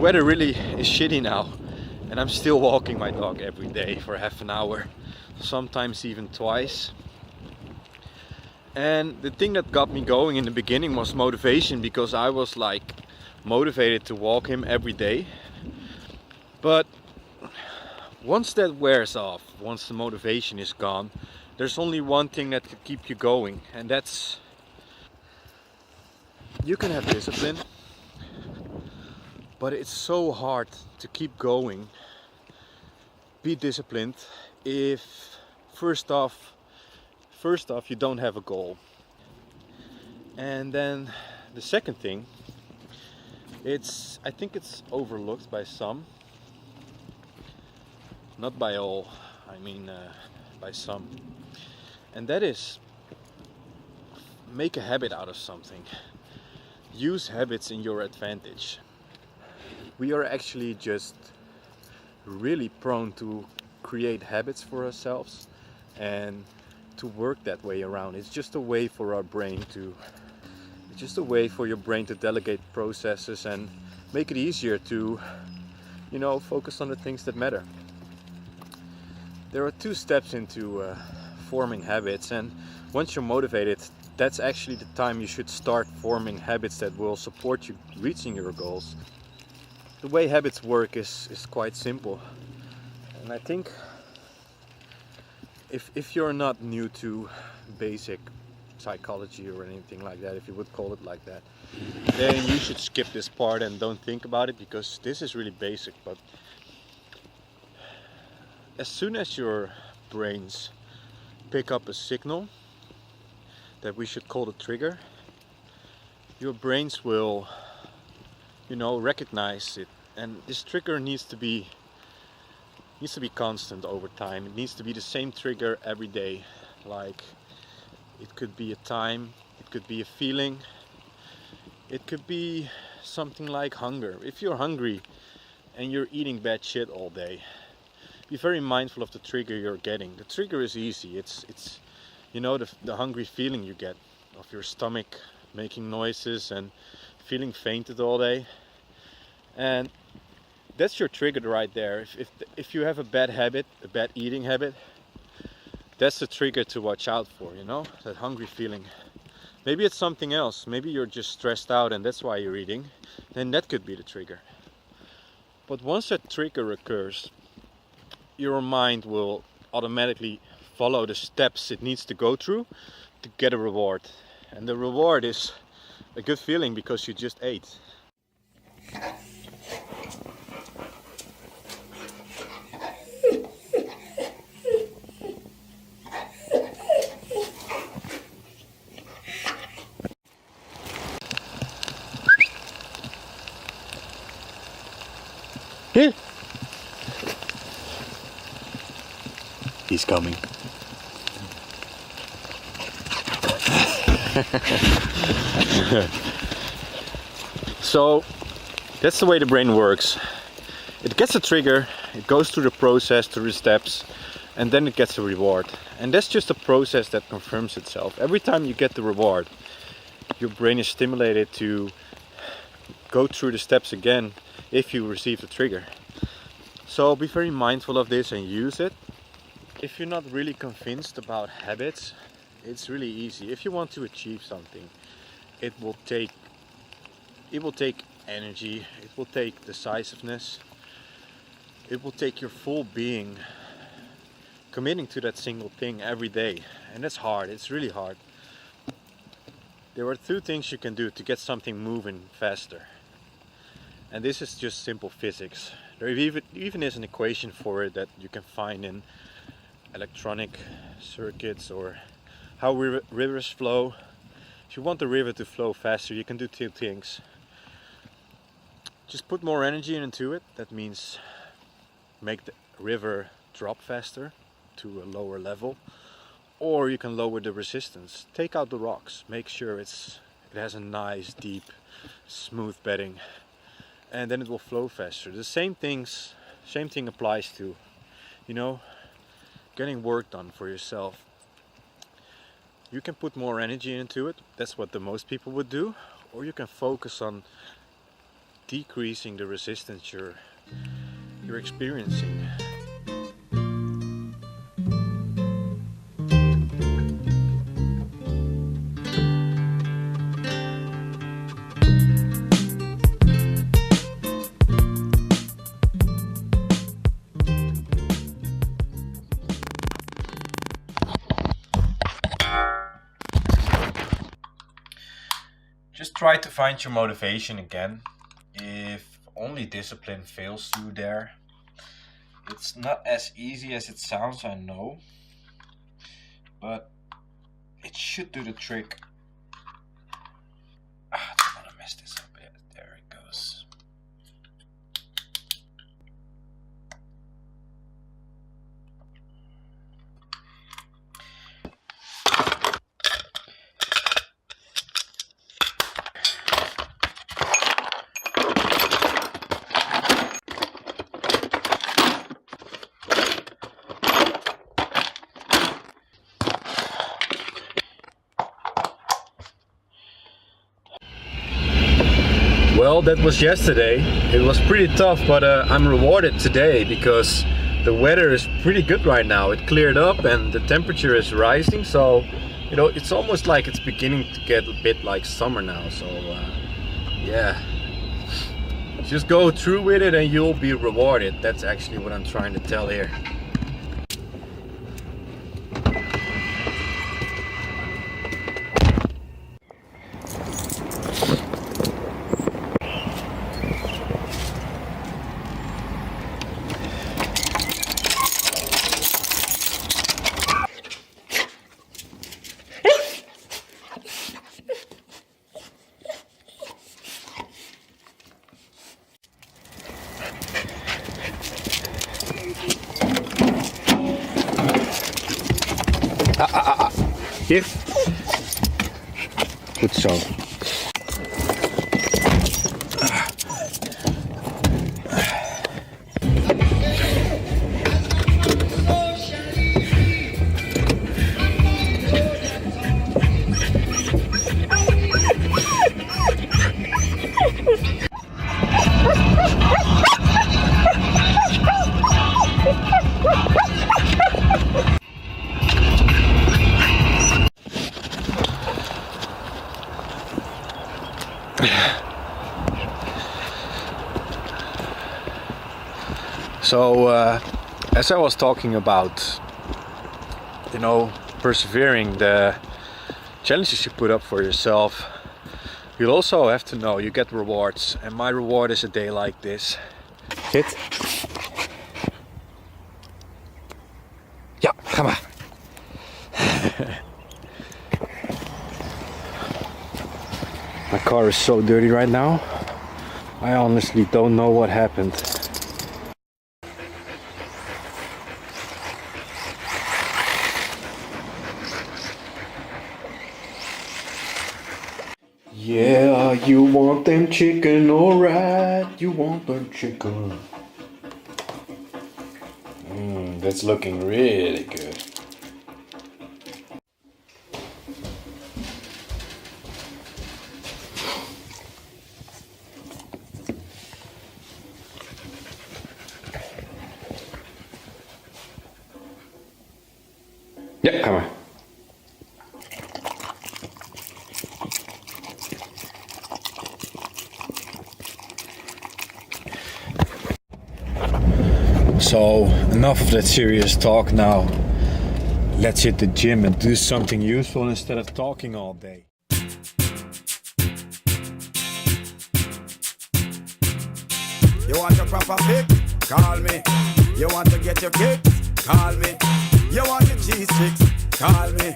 weather really is shitty now, and I'm still walking my dog every day for half an hour, sometimes even twice. And the thing that got me going in the beginning was motivation, because I was like motivated to walk him every day. But once that wears off, once the motivation is gone, there's only one thing that can keep you going, and that's you can have discipline, but it's so hard to keep going, be disciplined, if first off you don't have a goal. And then the second thing, I think it's overlooked by some, not by all, I mean by some, and that is make a habit out of something. Use habits in your advantage. We are actually just really prone to create habits for ourselves and to work that way around. It's just a way for our brain to, it's just a way for your brain to delegate processes and make it easier to, focus on the things that matter. There are 2 steps into forming habits, and once you're motivated, that's actually the time you should start forming habits that will support you reaching your goals. The way habits work is quite simple, and I think if you're not new to basic psychology or anything like that, if you would call it like that, then you should skip this part and don't think about it, because this is really basic. But as soon as your brains pick up a signal that we should call the trigger, your brains will recognize it, and this trigger needs to be constant over time. It needs to be the same trigger every day. Like, it could be a time, it could be a feeling, it could be something like hunger. If you're hungry and you're eating bad shit all day, be very mindful of the trigger you're getting. The trigger is easy. It's the hungry feeling you get of your stomach making noises and feeling fainted all day, and that's your trigger right there. If you have a bad habit, a bad eating habit, that's the trigger to watch out for, that hungry feeling. Maybe it's something else. Maybe you're just stressed out and that's why you're eating. Then that could be the trigger. But once that trigger occurs, your mind will automatically follow the steps it needs to go through to get a reward. And the reward is a good feeling because you just ate. Here. He's coming. So that's the way the brain works. It gets a trigger, it goes through the process, through the steps, and then it gets a reward. And that's just a process that confirms itself. Every time you get the reward, your brain is stimulated to go through the steps again if you receive the trigger. So be very mindful of this and use it. If you're not really convinced about habits, it's really easy. If you want to achieve something, it will take energy, it will take decisiveness, it will take your full being committing to that single thing every day. And that's hard, it's really hard. There are 2 things you can do to get something moving faster. And this is just simple physics. There even is an equation for it that you can find in electronic circuits or how rivers flow. If you want the river to flow faster, you can do 2 things. Just put more energy into it. That means make the river drop faster to a lower level. Or you can lower the resistance. Take out the rocks. Make sure it has a nice, deep, smooth bedding. And then it will flow faster. The same thing applies to, getting work done for yourself. You can put more energy into it. That's what the most people would do. Or you can focus on decreasing the resistance you're experiencing. Just try to find your motivation again. If only discipline fails you there, it's not as easy as it sounds, I know, but it should do the trick. I don't want to mess this up yet. There it goes. Well, that was yesterday. It was pretty tough, but I'm rewarded today because the weather is pretty good right now. It cleared up and the temperature is rising, so you know, it's almost like it's beginning to get a bit like summer now. So yeah, just go through with it and you'll be rewarded. That's actually what I'm trying to tell here. Hier. Goed zo. So as I was talking about, you know, persevering, the challenges you put up for yourself, you'll also have to know you get rewards, and my reward is a day like this. Sit. Ja, ga maar. My car is so dirty right now. I honestly don't know what happened. Yeah, you want them chicken, alright, you want them chicken. That's looking really good. Ja, ga maar. So, enough of that serious talk now. Let's hit the gym and do something useful instead of talking all day. You want a proper fit? Call me. You want to get your kicks? Call me. You want your cheese sticks? Call me.